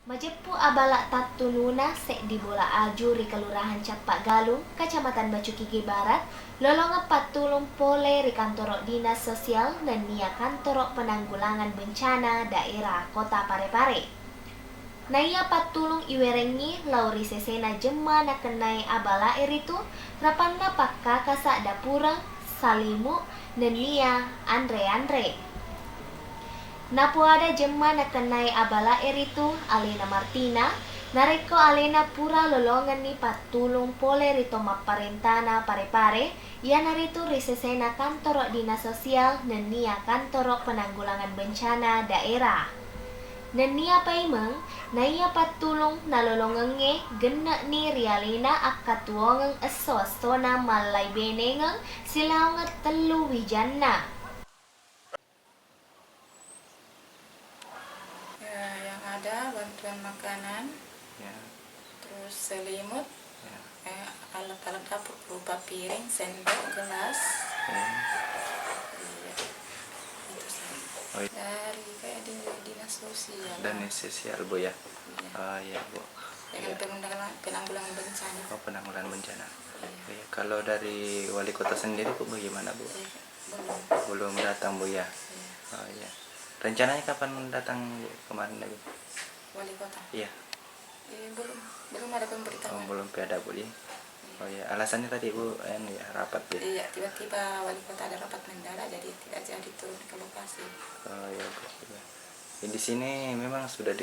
Majepu abala tattununa sek di bola ajuri Kelurahan Capak Galung, Kecamatan Bacukigi Barat, lolonga patulung pole ri kantorok Dinas Sosial dan nia kantorok penanggulangan bencana daerah Kota Parepare. Naya patulung iwerengi lauri sesena jema na kenai abala eritu rapanna pakka kasak dapura salimu dan nia Andre. Napo ada jemma na kenai abala eritu Alena Martina, nareko Alena pura lolongan ni patulung pole rito maparentana Parepare, ia naritu risesena kantorok dinas sosial dan nia kantorok penanggulangan bencana daerah. Dan nia paimeng, naya patulung nalolongenge genak ni rialina akatuongeng eso-esona malai benengeng silaunget telu wijanna. Ya, yang ada bantuan makanan, Ya, terus selimut, ya, alat-alat dapur berupa piring, sendok, gelas. ya. Iya, itu saja. Oh, iya. Dari kayak di dinas sosial. Dan sosial Bu ya. Iya. Oh iya Bu. Dengan Iya. penanggulangan bencana. Oh, penanggulangan bencana. Iya. Iya. Kalau dari wali kota sendiri Bu bagaimana Bu? Iya, belum. Belum datang Bu ya. Iya. Oh iya. Rencananya kapan datang Bu kemarin Bu? Wali kota. Iya. Belum ada Oh, pemberitahuan. belum ada Bu ya. Oh iya. Alasannya tadi Bu ya rapat ya. Iya, tiba-tiba wali kota ada rapat mendadak, jadi tidak jadi turun ke lokasi. Oh iya Bu. Iya. Ya, di sini memang sudah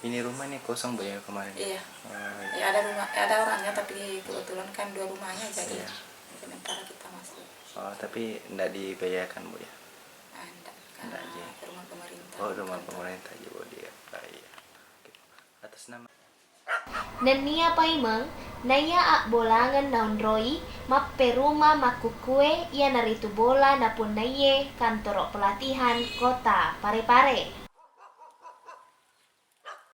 ini rumah nih kosong Bu ya kemarin. Iya. Oh, iya. Ya, ada orangnya, tapi kebetulan kan 2 rumahnya, jadi Iya. sementara kita masuk. Oh, tapi enggak dibayarkan Bu ya. Enggak, Enggak, karena iya. rumah pemerintah. Oh, rumah Kantor. pemerintah aja Bu dia. Ah, iya. Oke. Atas nama Dan nia paimeng, naya ak bolangan naun roi, mappe rumah makukue ia naritu bola napun naye kantorok pelatihan Kota Parepare.